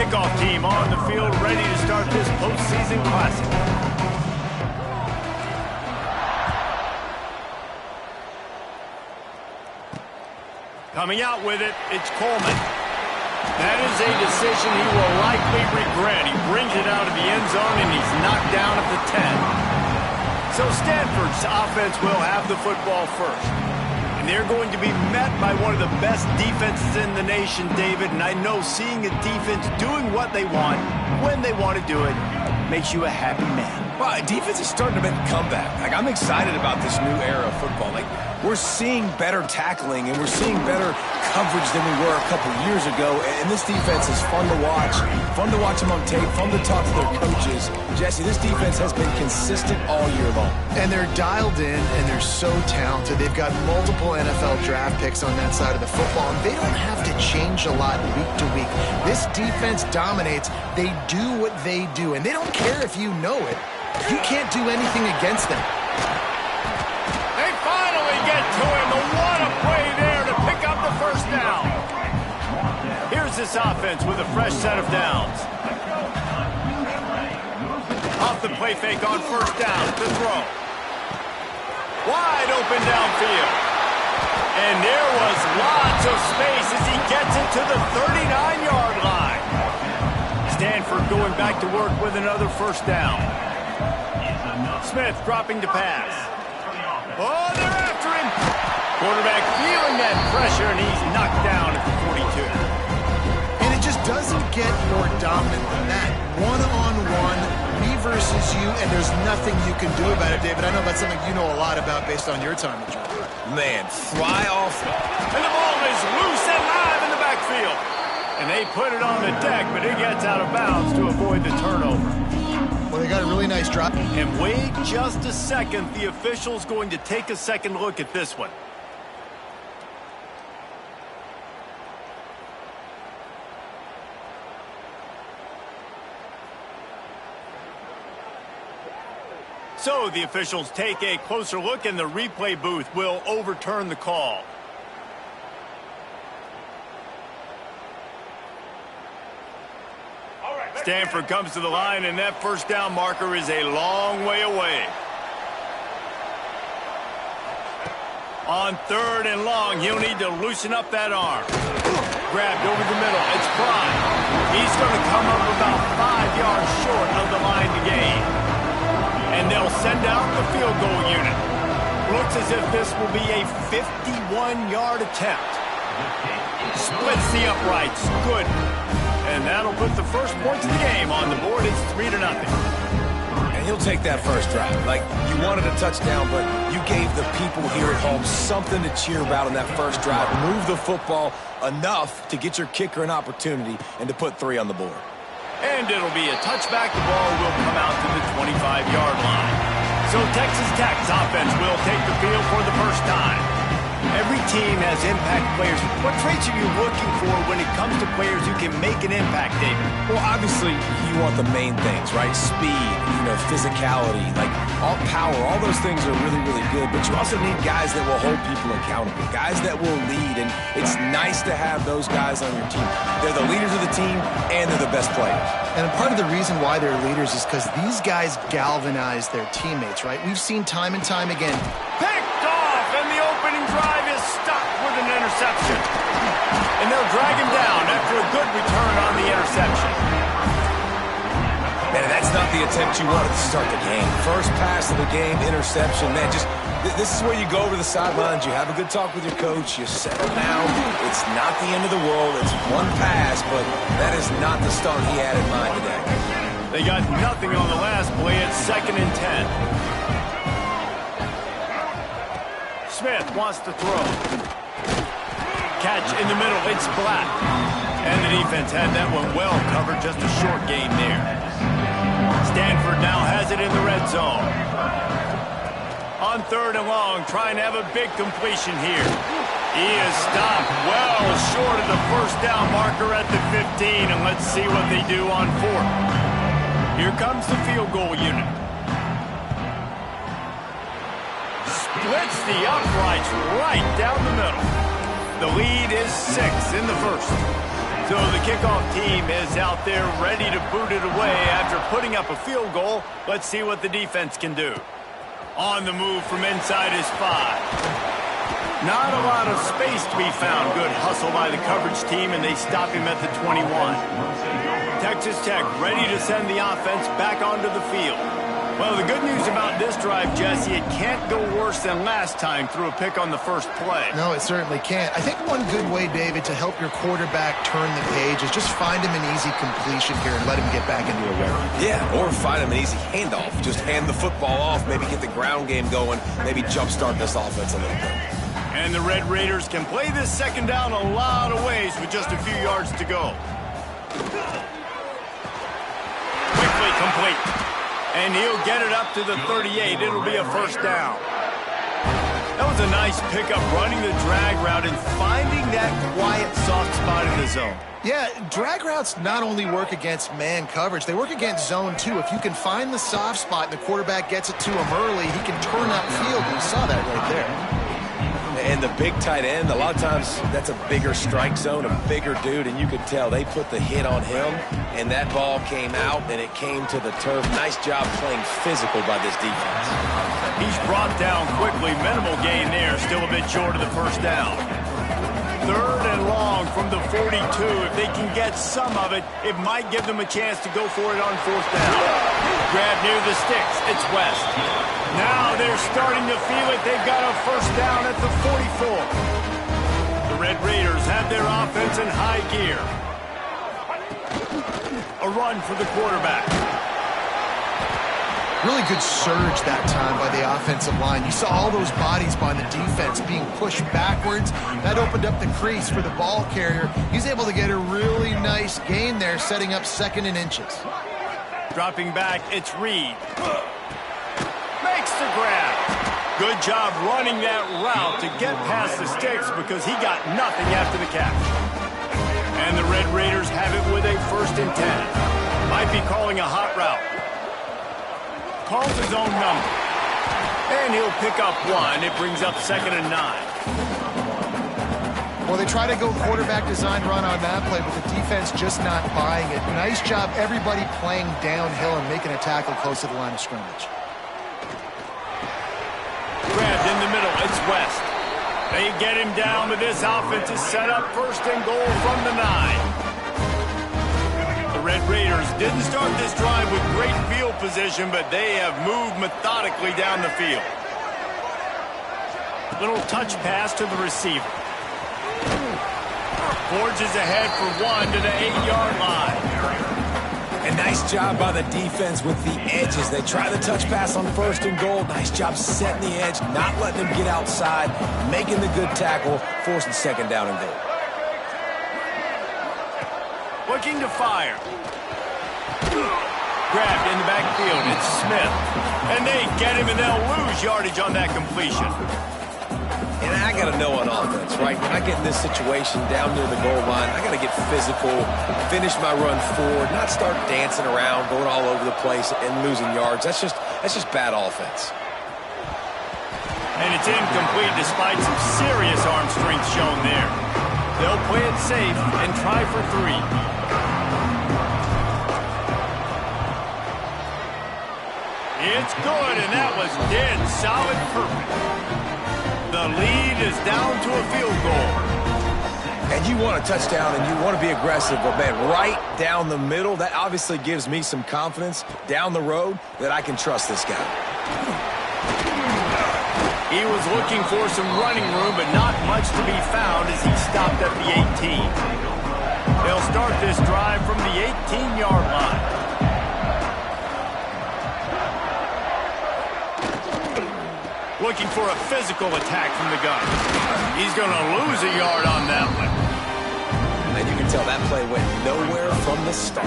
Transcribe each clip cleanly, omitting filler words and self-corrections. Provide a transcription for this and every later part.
kickoff team on the field, ready to start this postseason classic. Coming out with it, it's Coleman. That is a decision he will likely regret. He brings it out of the end zone, and he's knocked down at the 10. So Stanford's offense will have the football first. And they're going to be met by one of the best defenses in the nation, David. And I know seeing a defense doing what they want, when they want to do it, makes you a happy man. Well, defense is starting to make a comeback. Like, I'm excited about this new era of football. Like, we're seeing better tackling and we're seeing better coverage than we were a couple years ago. And this defense is fun to watch them on tape, fun to talk to their coaches. Jesse, this defense has been consistent all year long. And they're dialed in and they're so talented. They've got multiple NFL draft picks on that side of the football, and they don't have to change a lot week to week. This defense dominates. They do what they do, and they don't care if you know it. You can't do anything against them. They finally get to him. What a play there to pick up the first down. Here's this offense with a fresh set of downs. Off the play fake on first down to throw. Wide open downfield. And there was lots of space as he gets it to the 39-yard line. Stanford going back to work with another first down. Smith dropping to pass. Oh, they're after him. Quarterback feeling that pressure, and he's knocked down at the 42. And it just doesn't get more dominant than that. One-on-one, me versus you, and there's nothing you can do about it, David. I know that's something you know a lot about based on your time with Jordan. Man, fly off. And the ball is loose and live in the backfield. And they put it on the deck, but it gets out of bounds to avoid the turnover. Well, they got a really nice drop. And wait just a second. The official's going to take a second look at this one. So the officials take a closer look, and the replay booth will overturn the call. Stanford comes to the line, and that first down marker is a long way away. On third and long, he'll need to loosen up that arm. Grabbed over the middle. It's Prime. He's going to come up about 5 yards short of the line to gain. And they'll send out the field goal unit. Looks as if this will be a 51-yard attempt. Splits the uprights. Good. And that'll put the first points of the game on the board. It's 3-0. And he'll take that first drive. Like, you wanted a touchdown, but you gave the people here at home something to cheer about on that first drive. Move the football enough to get your kicker an opportunity and to put 3 on the board. And it'll be a touchback. The ball will come out to the 25-yard line. So Texas Tech's offense will take the field for the first time. Every team has impact players. What traits are you looking for when it comes to players who can make an impact, David? Well, obviously, you want the main things, right? Speed, physicality, like all power. All those things are really, really good. But you also need guys that will hold people accountable, guys that will lead. And it's nice to have those guys on your team. They're the leaders of the team, and they're the best players. And part of the reason why they're leaders is because these guys galvanize their teammates, right? We've seen time and time again. Picked off, and the opening drive is stopped with an interception. And they'll drag him down after a good return on the interception. Man, that's not the attempt you wanted to start the game. First pass of the game, interception. Man, this is where you go over the sidelines. You have a good talk with your coach. You settle down. It's not the end of the world. It's one pass, but that is not the start he had in mind today. They got nothing on the last play. It's 2nd and 10. Smith wants to throw. Catch in the middle. It's Black. And the defense had that one well covered. Just a short gain there. Stanford now has it in the red zone. On 3rd and long, trying to have a big completion here. He is stopped well short of the first down marker at the 15. And let's see what they do on 4th. Here comes the field goal unit. Splits the uprights right down the middle. The lead is 6 in the first. So the kickoff team is out there ready to boot it away after putting up a field goal. Let's see what the defense can do. On the move from inside his 5. Not a lot of space to be found. Good hustle by the coverage team, and they stop him at the 21. Texas Tech ready to send the offense back onto the field. Well, the good news about this drive, Jesse, it can't go worse than last time through a pick on the first play. No, it certainly can't. I think one good way, David, to help your quarterback turn the page is just find him an easy completion here and let him get back into a rhythm. Yeah, or find him an easy handoff. Just hand the football off, maybe get the ground game going, maybe jumpstart this offense a little bit. And the Red Raiders can play this second down a lot of ways with just a few yards to go. Quickly complete. And he'll get it up to the 38. It'll be a first down. That was a nice pickup, running the drag route and finding that quiet, soft spot in the zone. Yeah, drag routes not only work against man coverage, they work against zone too. If you can find the soft spot and the quarterback gets it to him early, he can turn upfield. We saw that right there. And the big tight end, a lot of times that's a bigger strike zone, a bigger dude, and you could tell they put the hit on him, and that ball came out, and it came to the turf. Nice job playing physical by this defense. He's brought down quickly. Minimal gain there, still a bit short of the first down. 3rd and long from the 42. If they can get some of it, it might give them a chance to go for it on 4th down. Grab near the sticks. It's West. Now they're starting to feel it. They've got a first down at the 44. The Red Raiders have their offense in high gear. A run for the quarterback. Really good surge that time by the offensive line. You saw all those bodies by the defense being pushed backwards. That opened up the crease for the ball carrier. He's able to get a really nice gain there, setting up 2nd and inches. Dropping back, it's Reed. Makes the grab. Good job running that route to get past the sticks because he got nothing after the catch. And the Red Raiders have it with a 1st and 10. Might be calling a hot route. Calls his own number. And he'll pick up 1. It brings up 2nd and 9. Well, they try to go quarterback design run on that play, but the defense just not buying it. Nice job, everybody playing downhill and making a tackle close to the line of scrimmage. Grabbed in the middle. It's West. They get him down, but this offense is set up 1st and goal from the 9. The Red Raiders didn't start this drive with great field position, but they have moved methodically down the field. Little touch pass to the receiver. Forges ahead for 1 to the 8-yard line. And nice job by the defense with the edges. They try the touch pass on 1st and goal. Nice job setting the edge, not letting them get outside, making the good tackle, forcing 2nd down and goal. Looking to fire. Grabbed in the backfield. It's Smith. And they get him, and they'll lose yardage on that completion. And I got to know on offense, right? When I get in this situation down near the goal line, I got to get physical, finish my run forward, not start dancing around, going all over the place and losing yards. That's just bad offense. And it's incomplete despite some serious arm strength shown there. They'll play it safe and try for 3. It's good, and that was dead solid perfect. The lead is down to a field goal. And you want a touchdown, and you want to be aggressive, but, man, right down the middle, that obviously gives me some confidence down the road that I can trust this guy. He was looking for some running room, but not much to be found as he stopped at the 18. They'll start this drive from the 18-yard line. Looking for a physical attack from the gun. He's going to lose a yard on that one. And you can tell that play went nowhere from the start.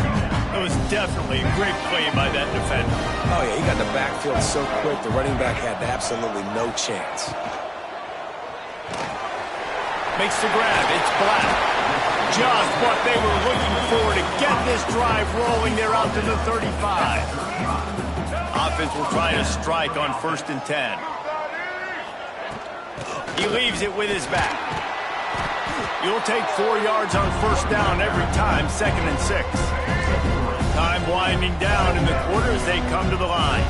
It was definitely a great play by that defender. Oh, yeah, he got the backfield so quick, the running back had absolutely no chance. Makes the grab. It's Black. Just what they were looking for to get this drive rolling. They're out to the 35. Offense will try to strike on 1st and 10. He leaves it with his back. You'll take 4 yards on first down every time, 2nd and 6. Time winding down in the quarter as they come to the line.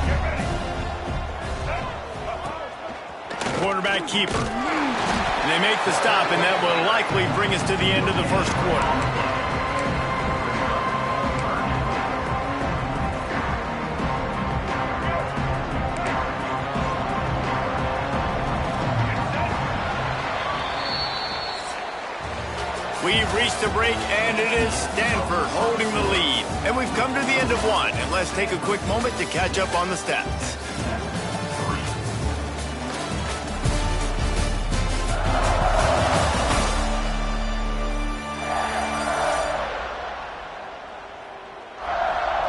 Quarterback keeper. And they make the stop, and that will likely bring us to the end of the first quarter. We've reached a break, and it is Stanford holding the lead. And we've come to the end of one, and let's take a quick moment to catch up on the stats.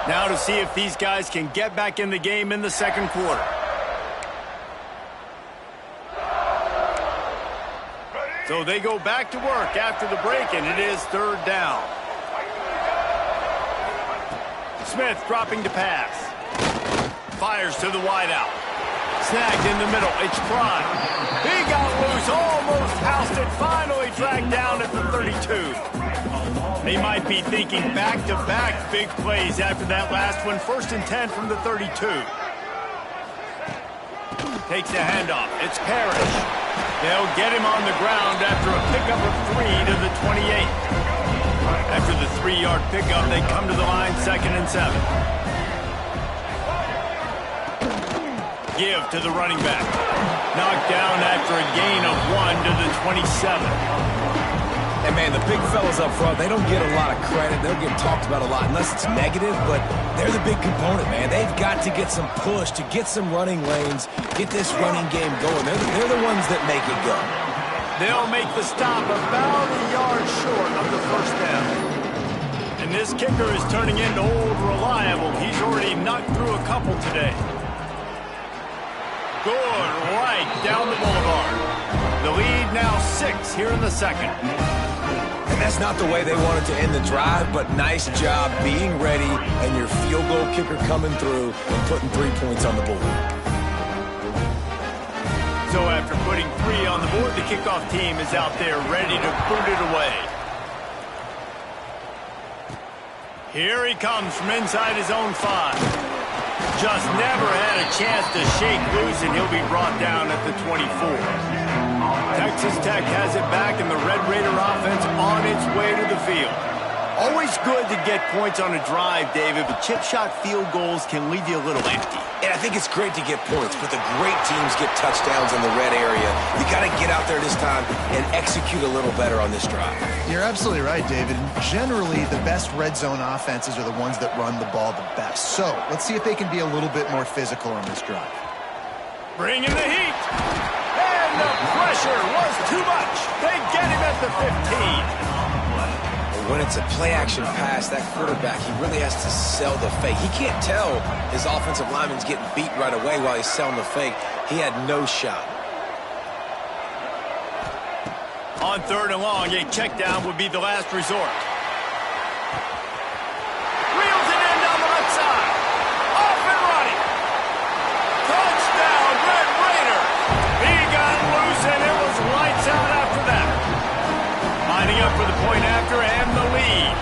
Now to see if these guys can get back in the game in the second quarter. So they go back to work after the break, and it is 3rd down. Smith dropping to pass. Fires to the wideout. Snagged in the middle. It's Prime. He got loose, almost housed it, finally dragged down at the 32. They might be thinking back-to-back big plays after that last one. 1st and 10 from the 32. Takes the handoff. It's Parrish. They'll get him on the ground after a pickup of 3 to the 28. After the 3-yard pickup, they come to the line 2nd and 7. Give to the running back. Knocked down after a gain of 1 to the 27. And, man, the big fellas up front, they don't get a lot of credit. They'll get talked about a lot unless it's negative, but they're the big component, man. They've got to get some push, to get some running lanes, get this running game going. They're the ones that make it go. They'll make the stop about a yard short of the first down. And this kicker is turning into old reliable. He's already knocked through a couple today. Good right down the boulevard. The lead now 6 here in the second. And that's not the way they wanted to end the drive, but nice job being ready and your field goal kicker coming through and putting 3 points on the board. So after putting 3 on the board, the kickoff team is out there ready to boot it away. Here he comes from inside his own 5. Just never had a chance to shake loose, and he'll be brought down at the 24. Texas Tech has it back, and the Red Raider offense on its way to the field. Always good to get points on a drive, David, but chip shot field goals can leave you a little empty. And I think it's great to get points, but the great teams get touchdowns in the red area. You got to get out there this time and execute a little better on this drive. You're absolutely right, David. Generally, the best red zone offenses are the ones that run the ball the best. So let's see if they can be a little bit more physical on this drive. Bring in the heat. And the pressure was too much. They get him at the 15. When it's a play-action pass, that quarterback, he really has to sell the fake. He can't tell his offensive lineman's getting beat right away while he's selling the fake. He had no shot. On 3rd and long, a check down would be the last resort. Reels it in down the left side. Off and running. Touchdown, Red Raider. He got loose, and it was lights out after that. Lining up for the point after and the lead.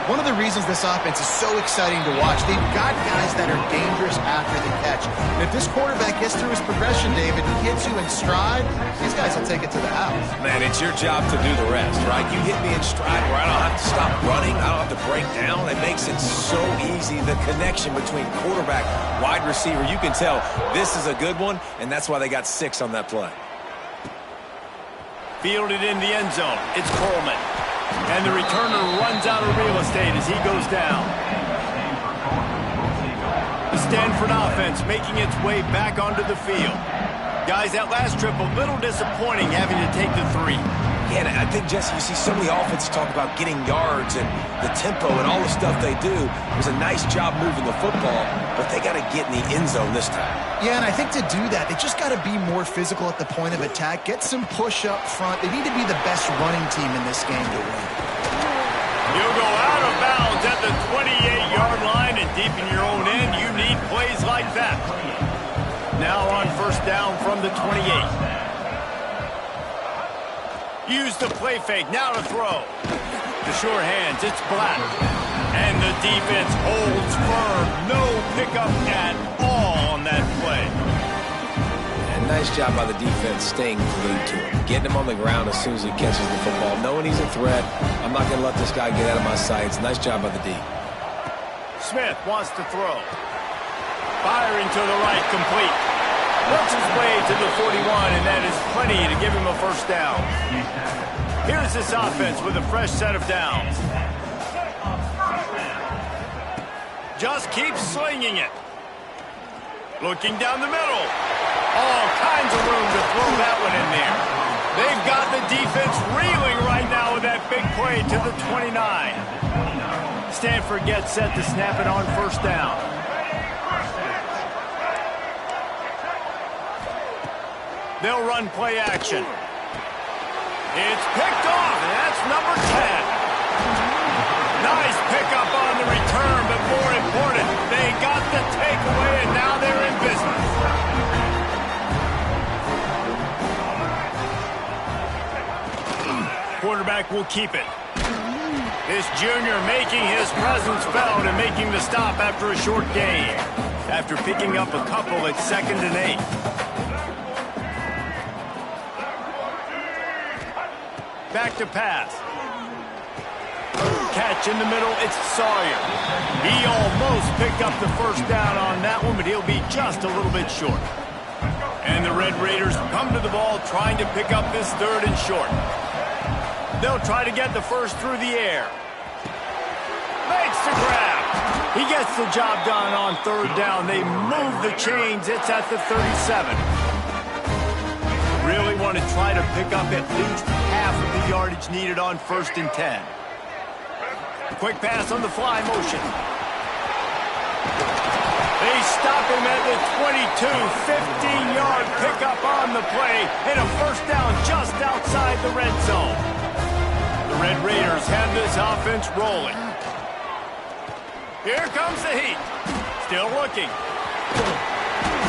One of the reasons this offense is so exciting to watch, they've got guys that are dangerous after the catch. And if this quarterback gets through his progression, David, he hits you in stride, these guys will take it to the house. Man, it's your job to do the rest, right? You hit me in stride where I don't have to stop running, I don't have to break down. It makes it so easy, the connection between quarterback, wide receiver. You can tell this is a good one, and that's why they got 6 on that play. Fielded in the end zone. It's Coleman. And the returner runs out of real estate as he goes down. The Stanford offense making its way back onto the field. Guys, that last trip a little disappointing having to take the 3. Yeah, and I think, Jesse, you see so many offenses talk about getting yards and the tempo and all the stuff they do. It was a nice job moving the football, but they got to get in the end zone this time. Yeah, and I think to do that, they just got to be more physical at the point of attack, get some push up front. They need to be the best running team in this game to win. You'll go out of bounds at the 28-yard line, and deep in your own end, you need plays like that. Now on 1st down from the 28. Use the play fake. Now to throw. The sure hands. It's Black. And the defense holds firm. No pickup at all on that play. And nice job by the defense staying glued to him. Getting him on the ground as soon as he catches the football. Knowing he's a threat. I'm not going to let this guy get out of my sights. Nice job by the D. Smith wants to throw. Firing to the right, complete. Works his way to the 41, and that is plenty to give him a first down. Here's this offense with a fresh set of downs. Just keeps slinging it. Looking down the middle. All kinds of room to throw that one in there. They've got the defense reeling right now with that big play to the 29. Stanford gets set to snap it on first down. They'll run play action. It's picked off, and that's number 10. Nice pickup on the return, but more important, they got the takeaway, and now they're in business. Quarterback will keep it. This junior making his presence felt and making the stop after a short gain. After picking up a couple at 2nd and 8. Back to pass. Catch in the middle, it's Sawyer. He almost picked up the first down on that one, but he'll be just a little bit short. And the Red Raiders come to the ball trying to pick up this 3rd and short. They'll try to get the first through the air. Makes the grab. He gets the job done on 3rd down. They move the chains. It's at the 37. Really want to try to pick up at least half of the yardage needed on 1st and 10. Quick pass on the fly motion. They stop him at the 22. 15-yard pickup on the play and a first down just outside the red zone. The Red Raiders have this offense rolling. Here comes the heat. Still looking.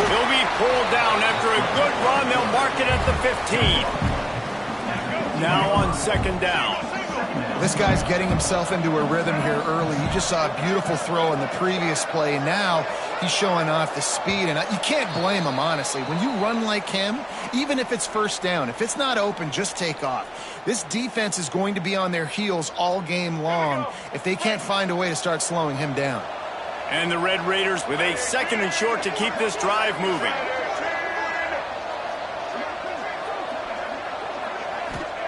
He'll be pulled down after a good run. They'll mark it at the 15. Now on 2nd down. This guy's getting himself into a rhythm here early. You just saw a beautiful throw in the previous play. Now he's showing off the speed, and you can't blame him, honestly. When you run like him, even if it's first down, if it's not open, just take off. This defense is going to be on their heels all game long if they can't find a way to start slowing him down. And the Red Raiders with a 2nd and short to keep this drive moving.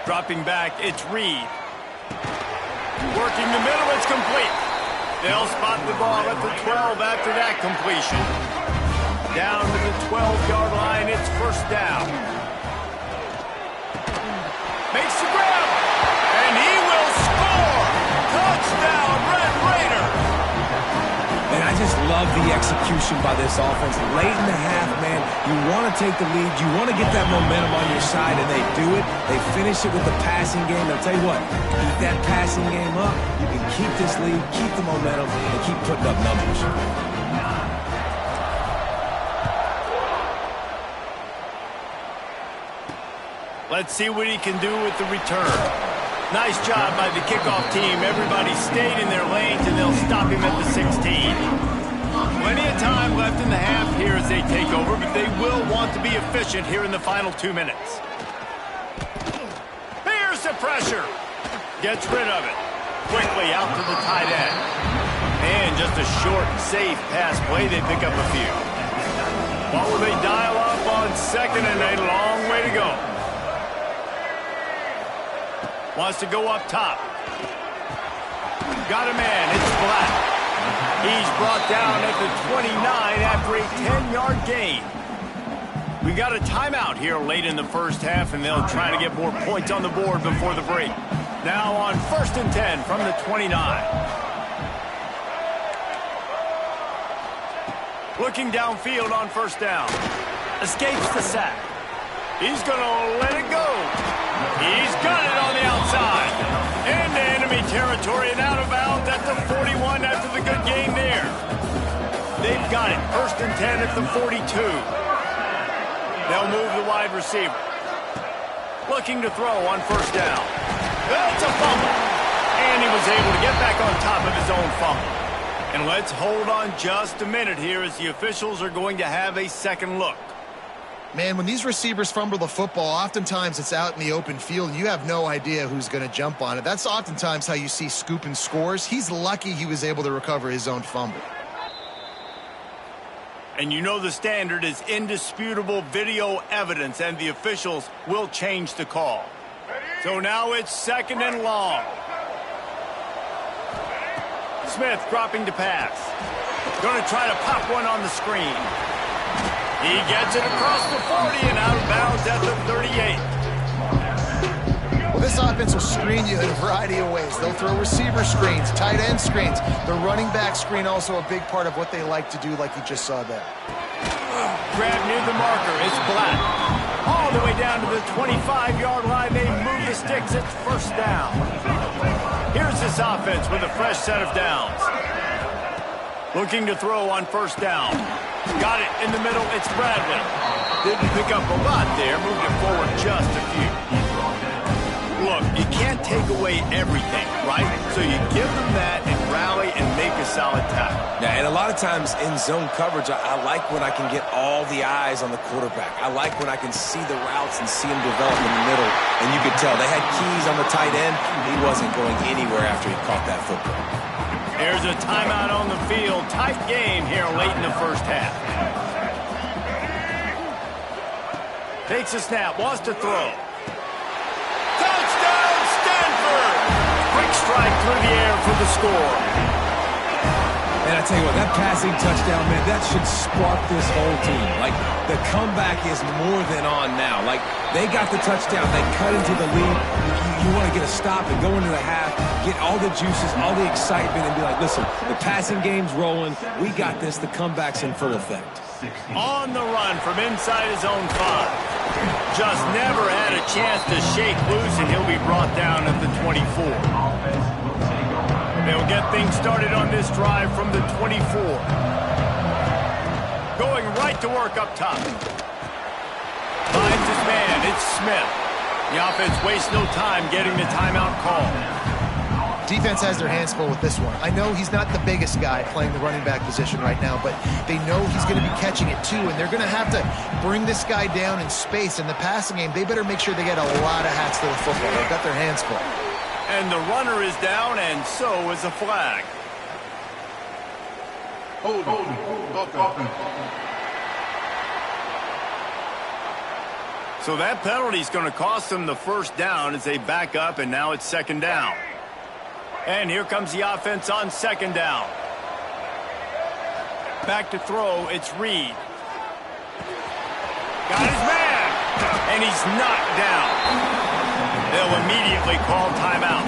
Dropping back, it's Reed. Working the middle, it's complete. They'll spot the ball at the 12 after that completion. Down to the 12-yard line, it's first down. Makes the grab, and he will score! Touchdown, Red Raiders! And I just love the execution by this offense. Late in the half, man, you want to take the lead. You want to get that momentum on your side, and they do it. They finish it with the passing game. I'll tell you what, keep that passing game up. You can keep this lead, keep the momentum, and keep putting up numbers. Let's see what he can do with the return. Nice job by the kickoff team. Everybody stayed in their lanes, and they'll stop him at the 16. Plenty of time left in the half here as they take over, but they will want to be efficient here in the final 2 minutes. Here's the pressure. Gets rid of it. Quickly out to the tight end. And just a short, safe pass play. They pick up a few. What will they dial up on 2nd and 8? A long way to go. Wants to go up top. Got a man. It's Black. He's brought down at the 29 after a 10-yard gain. We got a timeout here late in the first half, and they'll try to get more points on the board before the break. Now on 1st and 10 from the 29. Looking downfield on first down. Escapes the sack. He's going to let it go. He's got it on the outside. Into enemy territory and out of bounds at the 41 after the good game there. They've got it. 1st and 10 at the 42. They'll move the wide receiver. looking to throw on first down. It's a fumble. And he was able to get back on top of his own fumble. And let's hold on just a minute here as the officials are going to have a second look. Man, when these receivers fumble the football, oftentimes it's out in the open field. You have no idea who's going to jump on it. That's oftentimes how you see scooping scores. He's lucky he was able to recover his own fumble. And you know the standard is indisputable video evidence, and the officials will change the call. So now it's second and long. Smith dropping to pass. Going to try to pop one on the screen. He gets it across the 40 and out of bounds at the 38. Well, this offense will screen you in a variety of ways. They'll throw receiver screens, tight end screens. The running back screen also a big part of what they like to do, like you just saw there. Grab near the marker. It's Black. All the way down to the 25-yard line. They move the sticks. It's first down. Here's this offense with a fresh set of downs. Looking to throw on first down. Got it in the middle. It's Bradley. Didn't pick up a lot there. Moved it forward just a few. Look, you can't take away everything, right? So you give them that and rally and make a solid tackle. Yeah, and a lot of times in zone coverage, I like when I can get all the eyes on the quarterback. I like when I can see the routes and see him develop in the middle. And you could tell they had keys on the tight end. He wasn't going anywhere after he caught that football. There's a timeout on the field. Tight game here late in the first half. Takes a snap, wants to throw. Touchdown, Stanford! Quick strike through the air for the score. And I tell you what, that passing touchdown, man, that should spark this whole team. Like, the comeback is more than on now. Like, they got the touchdown. They cut into the lead. You want to get a stop and go into the half, get all the juices, all the excitement, and be like, listen, the passing game's rolling. We got this. The comeback's in full effect. On the run from inside his own 5. Just never had a chance to shake loose, and he'll be brought down at the 24. They'll get things started on this drive from the 24. Going right to work up top. Finds his man. It's Smith. The offense wastes no time getting the timeout call. Defense has their hands full with this one. I know he's not the biggest guy playing the running back position right now, but they know he's going to be catching it too, and they're going to have to bring this guy down in space. In the passing game, they better make sure they get a lot of hats to the football. They've got their hands full. And the runner is down, and so is a flag. Hold. So that penalty is going to cost them the first down as they back up, and now it's second down. And here comes the offense on second down. Back to throw, it's Reed. Got his man, and he's knocked down. They'll immediately call timeout.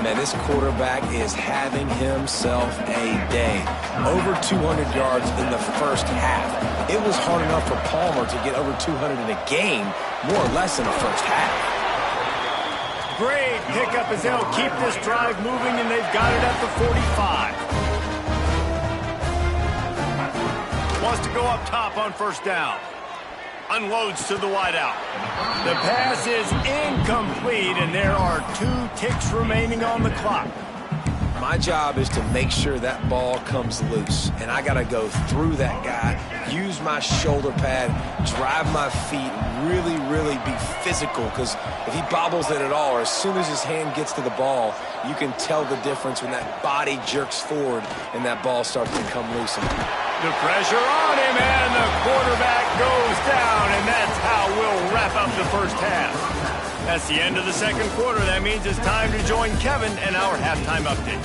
Man, this quarterback is having himself a day. Over 200 yards in the first half. It was hard enough for Palmer to get over 200 in a game, more or less in the first half. Great pickup as they'll keep this drive moving, and they've got it at the 45. Wants to go up top on first down. Unloads to the wideout. The pass is incomplete, and there are 2 ticks remaining on the clock. My job is to make sure that ball comes loose, and I got to go through that guy, use my shoulder pad, drive my feet, really be physical, because if he bobbles it at all, or as soon as his hand gets to the ball, you can tell the difference when that body jerks forward and that ball starts to come loose. The pressure on him, and the quarterback goes down, and that's how we'll wrap up the first half. That's the end of the second quarter. That means it's time to join Kevin and our halftime update.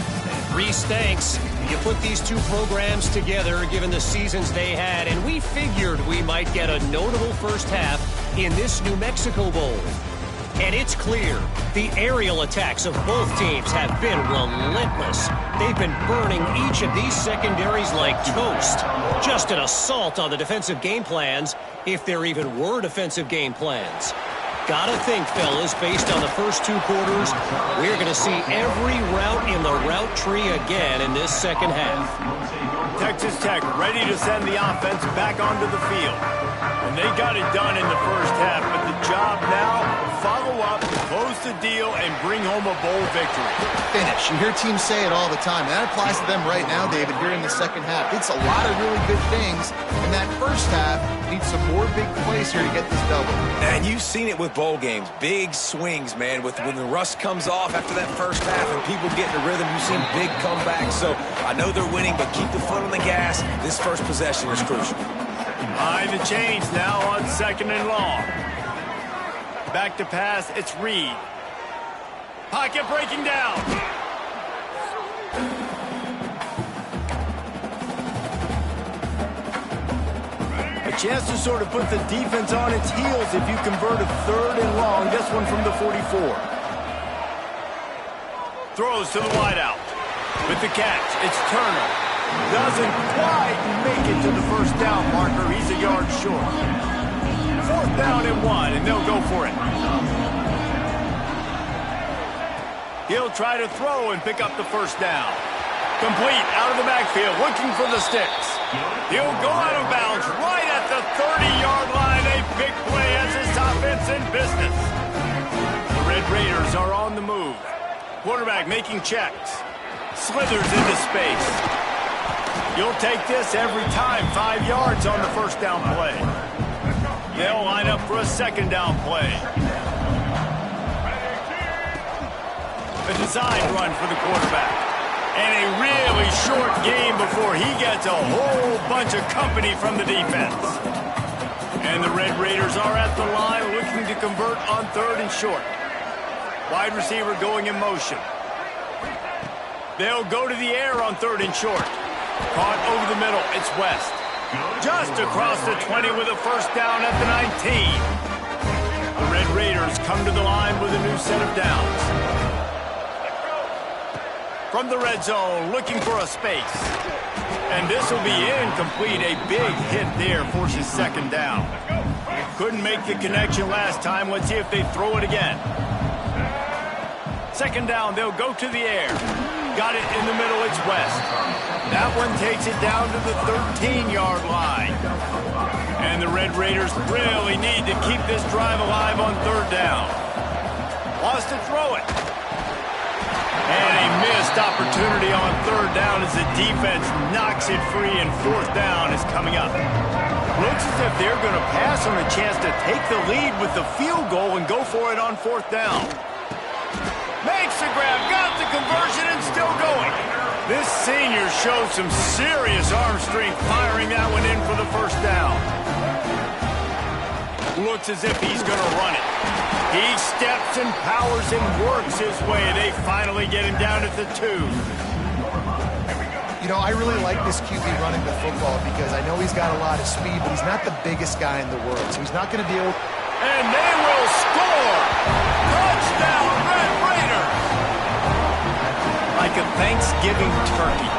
Reese, thanks. You put these two programs together given the seasons they had, and we figured we might get a notable first half in this New Mexico Bowl. And it's clear, the aerial attacks of both teams have been relentless. They've been burning each of these secondaries like toast. Just an assault on the defensive game plans, if there even were defensive game plans. Gotta think, fellas, based on the first 2 quarters, we're going to see every route in the route tree again in this second half. Texas Tech ready to send the offense back onto the field. And they got it done in the first half, but the job now, follow up, close the deal, and bring home a bowl victory. Finish. You hear teams say it all the time. That applies to them right now, David, here in the second half. It's a lot of really good things in that first half. Need some more big plays here to get this double. And you've seen it with bowl games. Big swings, man. When the rust comes off after that first half and people get in the rhythm, you've seen big comebacks. So I know they're winning, but keep the foot on the gas. This first possession is crucial. Behind the chains now on 2nd and long. Back to pass, it's Reed. Pocket breaking down. A chance to sort of put the defense on its heels if you convert a 3rd and long. This one from the 44. Throws to the wideout. With the catch, it's Turner. Doesn't quite make it to the first down marker. He's a yard short. 4th down and 1, and they'll go for it. He'll try to throw and pick up the first down. Complete out of the backfield, looking for the sticks. He'll go out of bounds right at the 30-yard line. A big play as this offense in business. The Red Raiders are on the move. Quarterback making checks. Slithers into space. You'll take this every time. 5 yards on the first down play. They'll line up for a 2nd down play. A design run for the quarterback. And a really short game before he gets a whole bunch of company from the defense. And the Red Raiders are at the line looking to convert on 3rd and short. Wide receiver going in motion. They'll go to the air on 3rd and short. Caught over the middle. It's West. Just across the 20 with a first down at the 19. The Red Raiders come to the line with a new set of downs. From the red zone, looking for a space. And this will be incomplete. A big hit there forces 2nd down. Couldn't make the connection last time. Let's see if they throw it again. 2nd down, they'll go to the air. Got it in the middle, it's West. That one takes it down to the 13-yard line. And the Red Raiders really need to keep this drive alive on 3rd down. Wants to throw it. And a missed opportunity on 3rd down as the defense knocks it free, and 4th down is coming up. Looks as if they're going to pass on a chance to take the lead with the field goal and go for it on 4th down. Makes the grab, got the conversion, and still going. This senior showed some serious arm strength firing that one in for the first down. Looks as if he's going to run it. He steps and powers and works his way. They finally get him down at the 2. You know, I really like this QB running the football because I know he's got a lot of speed, but he's not the biggest guy in the world, so he's not going to be able... And they will score! Touchdown, Red Raiders! Like a Thanksgiving turkey.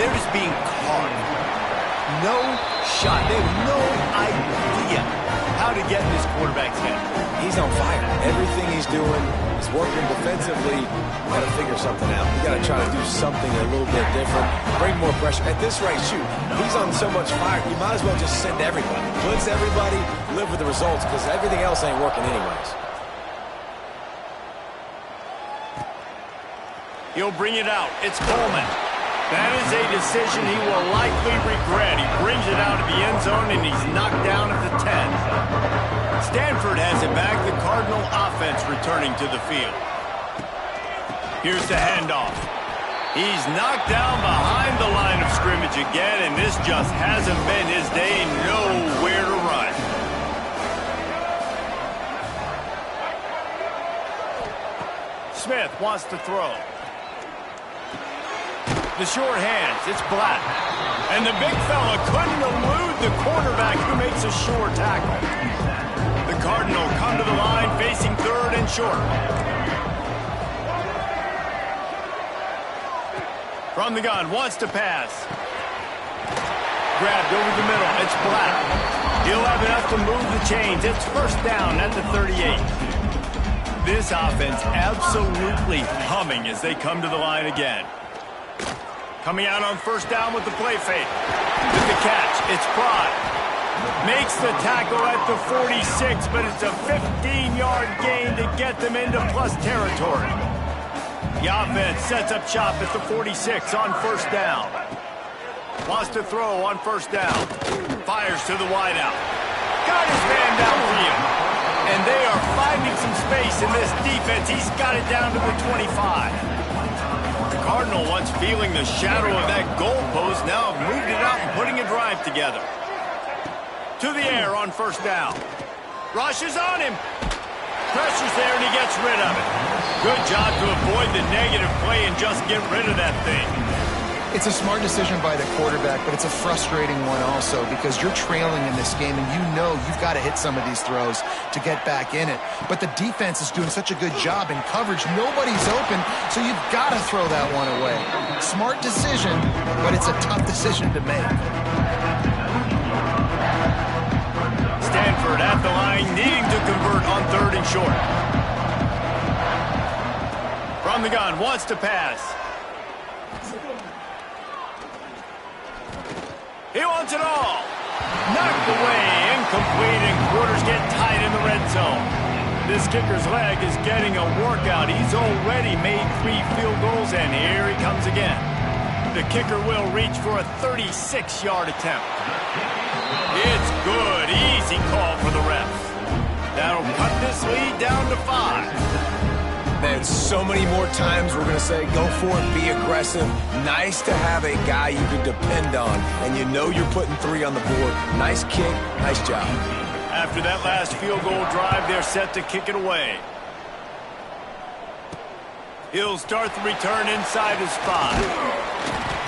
They're just being carved. No shot. They have no idea how to get in this quarterback's head. He's on fire. Everything he's doing is working defensively. Got to figure something out. You got to try to do something a little bit different. Bring more pressure. At this rate, shoot, he's on so much fire, you might as well just send everybody. Blitz everybody, live with the results, because everything else ain't working anyways. He'll bring it out. It's Coleman. That is a decision he will likely regret. He brings it out of the end zone, and he's knocked down at the 10. Stanford has it back. The Cardinal offense returning to the field. Here's the handoff. He's knocked down behind the line of scrimmage again, and this just hasn't been his day. Nowhere to run. Smith wants to throw. The short hands, it's Black. And the big fella couldn't elude the quarterback who makes a sure tackle. The Cardinal come to the line facing 3rd and short. From the gun, wants to pass. Grabbed over the middle, it's Black. He'll have enough to move the chains. It's 1st down at the 38. This offense absolutely humming as they come to the line again. Coming out on 1st down with the play fake. With the catch, it's Pride. Makes the tackle at the 46, but it's a 15-yard gain to get them into plus territory. The offense sets up shop at the 46 on first down. Wants to throw on first down. Fires to the wideout. Got his man downfield. And they are finding some space in this defense. He's got it down to the 25. The Cardinal, once feeling the shadow of that goalpost, now have moved it out and putting a drive together. To the air on first down. Rushes on him. Pressure's there and he gets rid of it. Good job to avoid the negative play and just get rid of that thing. It's a smart decision by the quarterback, but it's a frustrating one also because you're trailing in this game and you know you've got to hit some of these throws to get back in it. But the defense is doing such a good job in coverage. Nobody's open, so you've got to throw that one away. Smart decision, but it's a tough decision to make. Stanford at the line, needing to convert on third and short. From the gun, wants to pass. He wants it all. Knocked away, incomplete, and quarters get tight in the red zone. This kicker's leg is getting a workout. He's already made 3 field goals, and here he comes again. The kicker will reach for a 36-yard attempt. It's good. Easy call for the refs. That'll cut this lead down to 5. Man, so many more times we're going to say, go for it, be aggressive. Nice to have a guy you can depend on, and you know you're putting 3 on the board. Nice kick, nice job. After that last field goal drive, they're set to kick it away. He'll start the return inside his 5.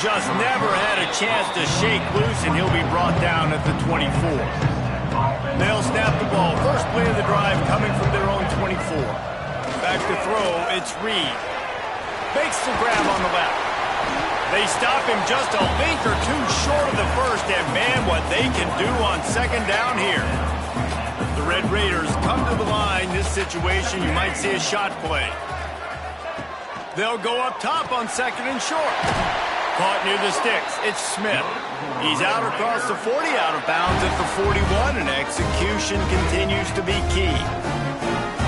Just never had a chance to shake loose, and he'll be brought down at the 24. They'll snap the ball. First play of the drive coming from their own 24. Back to throw, it's Reed. Makes the grab on the left. They stop him just a link or 2 short of the first, and man, what they can do on second down here. The Red Raiders come to the line. This situation, you might see a shot play. They'll go up top on second and short. Caught near the sticks, it's Smith. He's out across the 40, out of bounds at the 41, and execution continues to be key.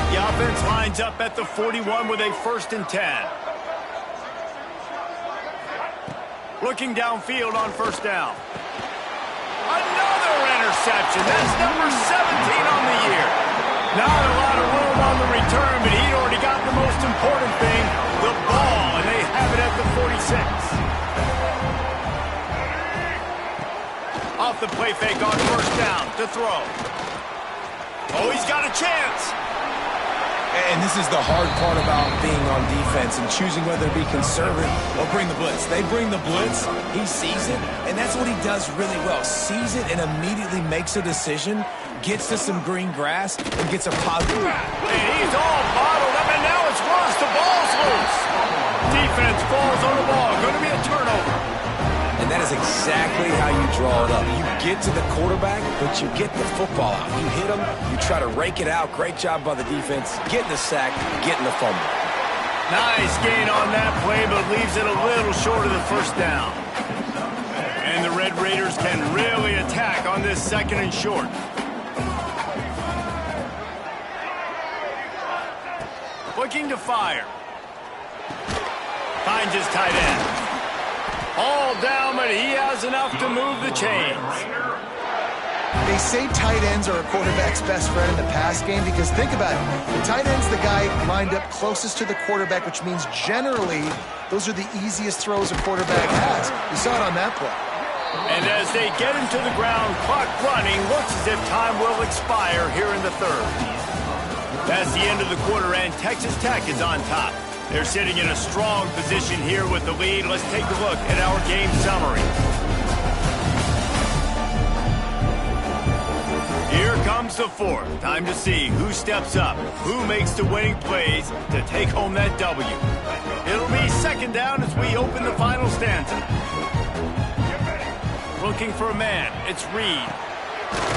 The offense lines up at the 41 with a 1st and 10. Looking downfield on first down. Another interception. That's number 17 on the year. Not a lot of room on the return, but he'd already got the most important thing, the ball, and they have it at the 46. Off the play fake on first down to throw. Oh, he's got a chance. And this is the hard part about being on defense and choosing whether to be conservative or bring the blitz. They bring the blitz, he sees it, and that's what he does really well. Sees it and immediately makes a decision, gets to some green grass, and gets a positive. And he's all bottled up, and now it's worse. The ball's loose. Defense falls on the ball. Going to be a turnover. And that is exactly how you draw it up. You get to the quarterback, but you get the football out. You hit him, you try to rake it out. Great job by the defense. Getting the sack, getting the fumble. Nice gain on that play, but leaves it a little short of the first down. And the Red Raiders can really attack on this second and short. Looking to fire. Finds his tight end. All down, but he has enough to move the chains. They say tight ends are a quarterback's best friend in the pass game because think about it. The tight end's the guy lined up closest to the quarterback, which means generally those are the easiest throws a quarterback has. You saw it on that play. And as they get him to the ground, clock running, looks as if time will expire here in the 3rd. That's the end of the quarter, and Texas Tech is on top. They're sitting in a strong position here with the lead. Let's take a look at our game summary. Here comes the 4th. Time to see who steps up, who makes the winning plays to take home that W. It'll be second down as we open the final stanza. Looking for a man. It's Reed.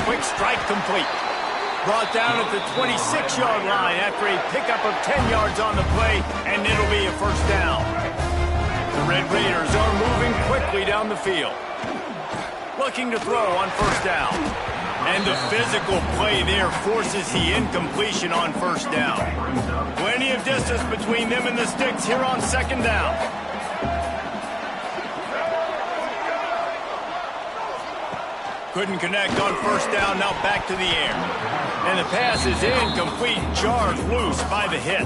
Quick strike complete. Brought down at the 26-yard line after a pickup of 10 yards on the play, and it'll be a first down. The Red Raiders are moving quickly down the field. Looking to throw on first down. And the physical play there forces the incompletion on first down. Plenty of distance between them and the sticks here on second down. Couldn't connect on first down, now back to the air. And the pass is incomplete, jarred loose by the hit.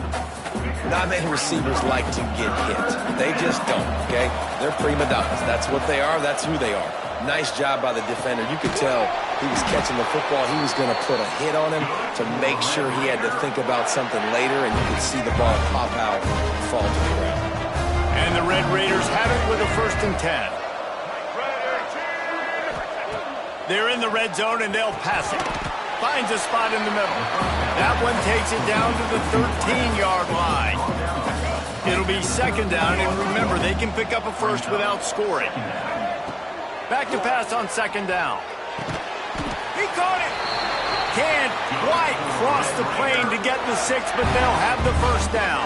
Not many receivers like to get hit. They just don't, okay? They're prima donnas. That's what they are. That's who they are. Nice job by the defender. You could tell he was catching the football. He was going to put a hit on him to make sure he had to think about something later, and you could see the ball pop out and fall to the ground. And the Red Raiders have it with a 1st and 10. They're in the red zone, and they'll pass it. Finds a spot in the middle. That one takes it down to the 13-yard line. It'll be 2nd down, and remember, they can pick up a first without scoring. Back to pass on 2nd down. He caught it. Can't quite cross the plane to get the 6, but they'll have the 1st down.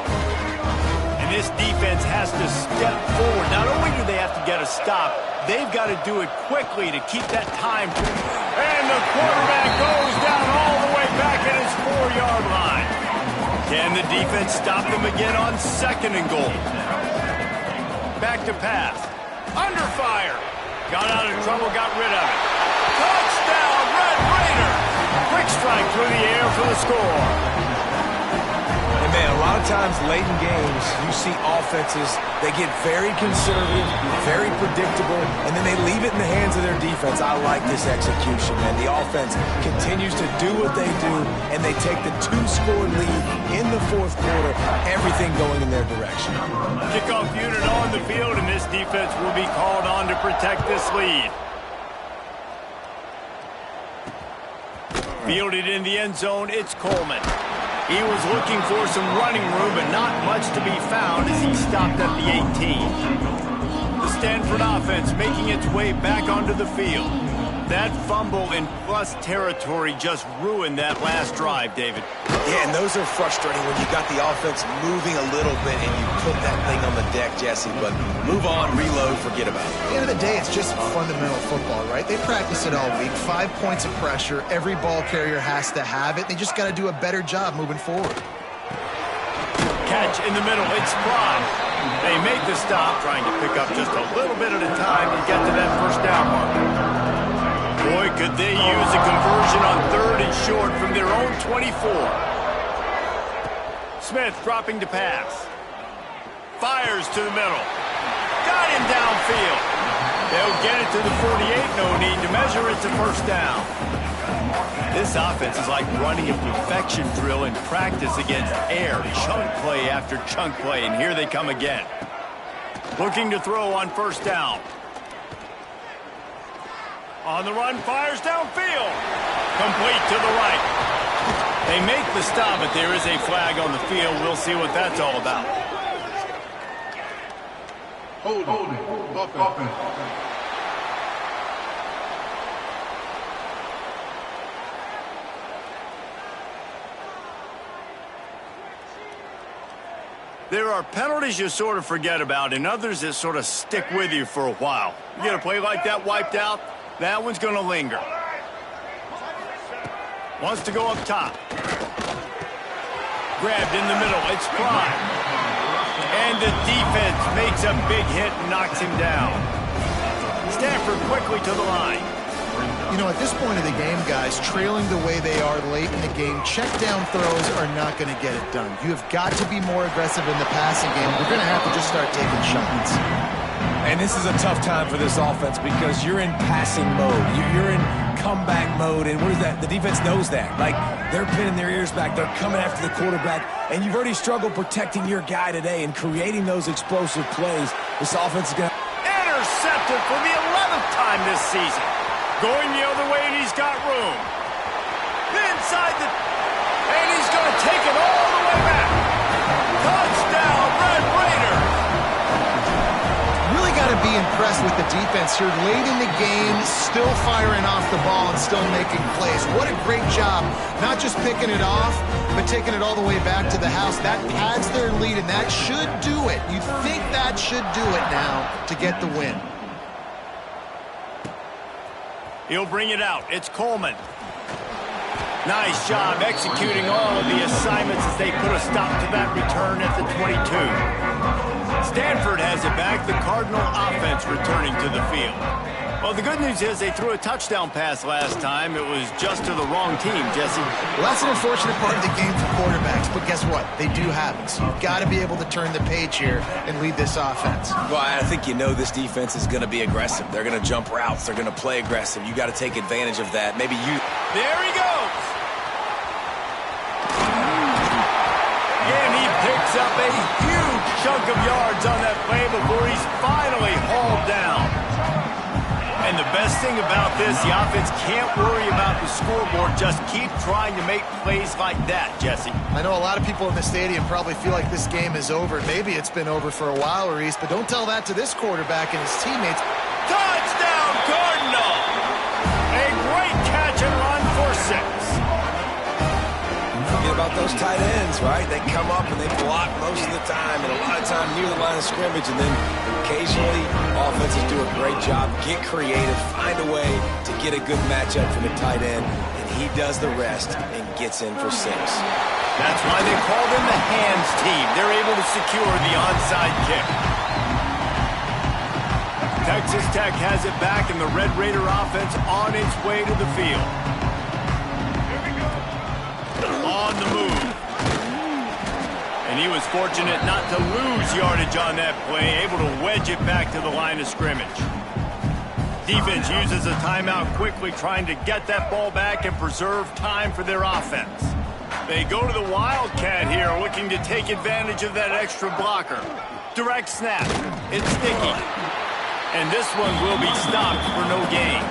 And this defense has to step forward. Not only do they have to get a stop, they've got to do it quickly to keep that time. And the quarterback goes down all the way back at his 4-yard line. Can the defense stop them again on 2nd and goal? Back to pass. Under fire. Got out of trouble, got rid of it. Touchdown, Red Raider! Quick strike through the air for the score. And man, a lot of times late in games, you see offenses, they get very conservative, very predictable, and then they leave it in the hands of their defense. I like this execution, man. The offense continues to do what they do, and they take the 2-score lead in the 4th quarter, everything going in their direction. Kickoff unit on the field, and this defense will be called on to protect this lead. Fielded in the end zone, it's Coleman. He was looking for some running room, but not much to be found as he stopped at the 18. The Stanford offense making its way back onto the field. That fumble in plus territory just ruined that last drive, David. Yeah, and those are frustrating when you got the offense moving a little bit and you put that thing on the deck, Jesse. But move on, reload, forget about it. At the end of the day, it's just fundamental football, right? They practice it all week. 5 points of pressure. Every ball carrier has to have it. They just got to do a better job moving forward. Catch in the middle. It's Fry. They make the stop, trying to pick up just a little bit at a time to get to that 1st down mark. Boy, could they use a conversion on 3rd and short from their own 24. Smith dropping to pass. Fires to the middle. Got him downfield. They'll get it to the 48. No need to measure. It's a 1st down. This offense is like running a perfection drill in practice against air. Chunk play after chunk play, and here they come again. Looking to throw on 1st down. On the run, fires downfield. Complete to the right. They make the stop, but there is a flag on the field. We'll see what that's all about. Holding. Offense. There are penalties you sort of forget about and others that sort of stick with you for a while. You get a play like that wiped out, that one's going to linger. Wants to go up top. Grabbed in the middle. It's Prime. And the defense makes a big hit and knocks him down. Stanford quickly to the line. You know, at this point of the game, guys, trailing the way they are late in the game, check down throws are not going to get it done. You have got to be more aggressive in the passing game. We're going to have to just start taking shots. And this is a tough time for this offense because you're in passing mode. You're in comeback mode, and what is that? The defense knows that. Like, they're pinning their ears back. They're coming after the quarterback, and you've already struggled protecting your guy today and creating those explosive plays. This offense is going to... Intercepted for the 11th time this season. Going the other way, and he's got room. Inside the... And he's going to take it all the way back. Touchdown, Red Raider. Really got to be impressed with the defense here. Late in the game, still firing off the ball and still making plays. What a great job. Not just picking it off, but taking it all the way back to the house. That pads their lead, and that should do it. You think that should do it now to get the win. He'll bring it out. It's Coleman. Nice job executing all of the assignments as they put a stop to that return at the 22. Stanford has it back. The Cardinal offense returning to the field. Well, the good news is they threw a touchdown pass last time. It was just to the wrong team, Jesse. Well, that's an unfortunate part of the game for quarterbacks, but guess what? They do have it. So you've got to be able to turn the page here and lead this offense. Well, I think you know this defense is going to be aggressive. They're going to jump routes. They're going to play aggressive. You got to take advantage of that. Maybe you... There he goes. And he picks up a huge chunk of yards on that play before he's finally hauled down. And the best thing about this, the offense can't worry about the scoreboard. Just keep trying to make plays like that, Jesse. I know a lot of people in the stadium probably feel like this game is over. Maybe it's been over for a while, Reese, but don't tell that to this quarterback and his teammates. Touchdown, Cardinal! A great catch and run for 6. Forget about those tight ends, right? They come up and they block most of the time, and a lot of time near the line of scrimmage, and then occasionally offenses do a great job, get creative, find a way to get a good matchup for the tight end, and he does the rest and gets in for 6. That's why they call them the hands team. They're able to secure the onside kick. Texas Tech has it back, and the Red Raider offense on its way to the field. On the move. And he was fortunate not to lose yardage on that play, able to wedge it back to the line of scrimmage. Defense uses a timeout quickly, trying to get that ball back and preserve time for their offense. They go to the Wildcat here, looking to take advantage of that extra blocker. Direct snap. It's sticky. And this one will be stopped for no gain.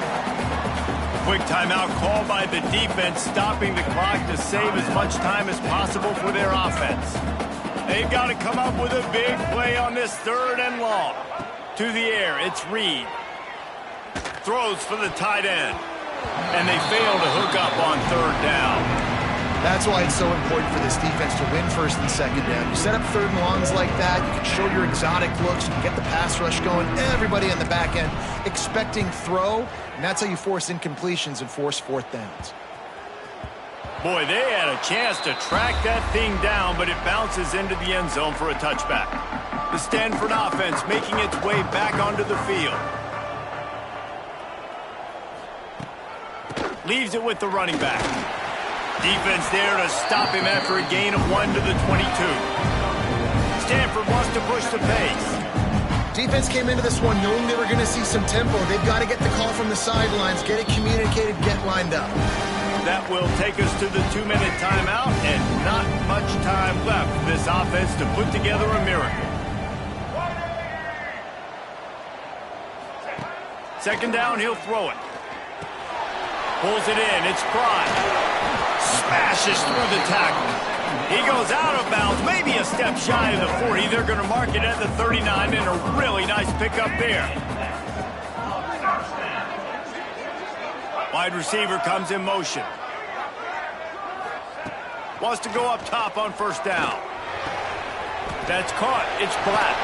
Quick timeout call by the defense, stopping the clock to save as much time as possible for their offense. They've got to come up with a big play on this 3rd and long. To the air, it's Reed. Throws for the tight end. And they fail to hook up on 3rd down. That's why it's so important for this defense to win 1st and 2nd down. You set up 3rd and longs like that, you can show your exotic looks, you can get the pass rush going, everybody in the back end expecting throw, and that's how you force incompletions and force 4th downs. Boy, they had a chance to track that thing down, but it bounces into the end zone for a touchback. The Stanford offense making its way back onto the field. Leaves it with the running back. Defense there to stop him after a gain of 1 to the 22. Stanford wants to push the pace. Defense came into this one knowing they were going to see some tempo. They've got to get the call from the sidelines, get it communicated, get lined up. That will take us to the 2-minute timeout, and not much time left for this offense to put together a miracle. 2nd down, he'll throw it. Pulls it in, it's Prime. Smashes through the tackle. He goes out of bounds, maybe a step shy of the 40. They're going to mark it at the 39, and a really nice pickup there. Wide receiver comes in motion. Wants to go up top on 1st down. That's caught. It's Black.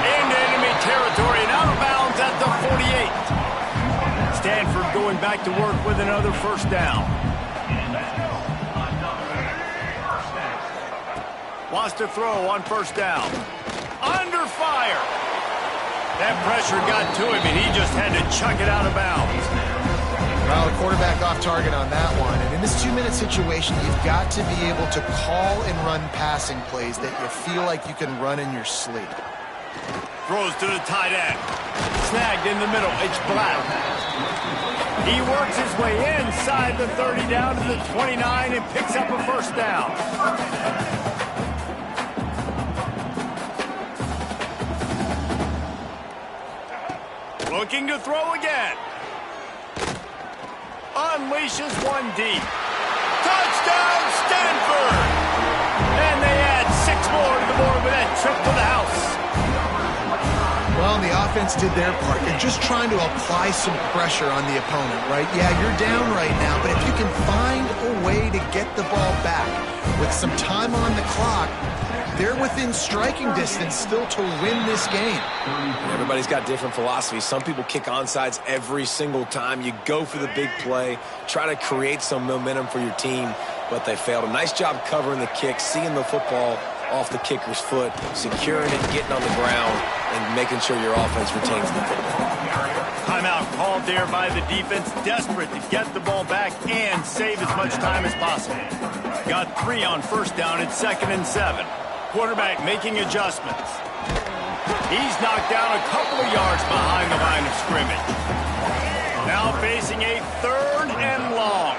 Into enemy territory and out of bounds at the 48. Stanford going back to work with another 1st down. Wants to throw on 1st down. Under fire. That pressure got to him, and he just had to chuck it out of bounds. Well, the quarterback off target on that one. And in this 2-minute situation, you've got to be able to call and run passing plays that you feel like you can run in your sleep. Throws to the tight end. Snagged in the middle. It's Black. He works his way inside the 30 down to the 29 and picks up a 1st down. Looking to throw again. Unleashes one deep. Touchdown, Stanford! And they add 6 more to the board with that trip to the house. Well, the offense did their part. They're just trying to apply some pressure on the opponent, right? Yeah, you're down right now, but if you can find a way to get the ball back with some time on the clock, They're within striking distance still to win this game. Everybody's got different philosophies. Some people kick onsides every single time. You go for the big play, try to create some momentum for your team, but they failed. A nice job covering the kick, seeing the football off the kicker's foot, securing it, getting on the ground, and making sure your offense retains the football. Timeout called there by the defense, desperate to get the ball back and save as much time as possible. Got 3 on first down at 2nd and 7. Quarterback making adjustments. He's knocked down a couple of yards behind the line of scrimmage. Now facing a 3rd and long.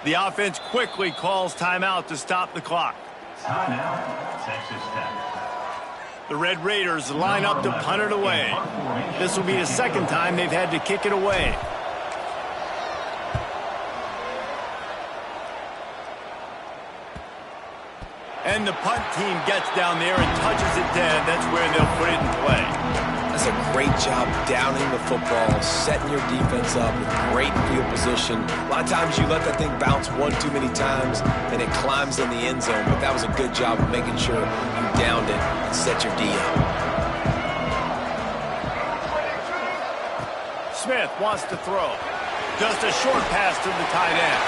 The offense quickly calls timeout to stop the clock. Timeout, Texas Tech. The Red Raiders line up to punt it away. This will be the 2nd time they've had to kick it away. And the punt team gets down there and touches it dead. That's where they'll put it in play. That's a great job downing the football, setting your defense up with great field position. A lot of times you let that thing bounce one too many times and it climbs in the end zone, but that was a good job of making sure you downed it and set your D up. Smith wants to throw. Just a short pass to the tight end.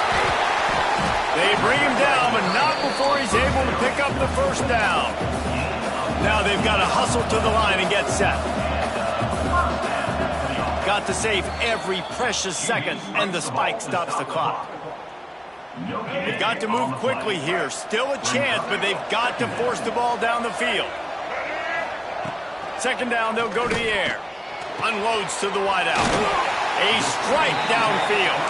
They bring him down, but not before he's able to pick up the first down. Now they've got to hustle to the line and get set. Got to save every precious second, and the spike stops the clock. They've got to move quickly here. Still a chance, but they've got to force the ball down the field. 2nd down, they'll go to the air. Unloads to the wideout. A strike downfield.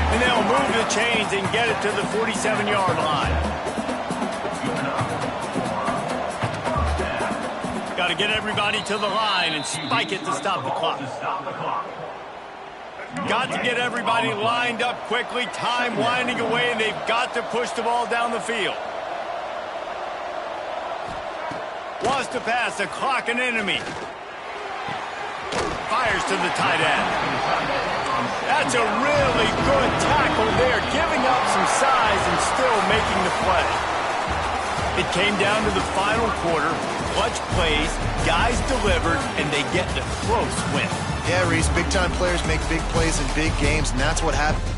And they'll move the chains and get it to the 47-yard line. Got to get everybody to the line and spike it to stop the clock. Got to get everybody lined up quickly. Time winding away, and they've got to push the ball down the field. Wants to pass, the clock an enemy. Fires to the tight end. That's a really good tackle there, giving up some size and still making the play. It came down to the final quarter. Clutch plays, guys delivered, and they get the close win. Yeah, Reese, big-time players make big plays in big games, and that's what happened.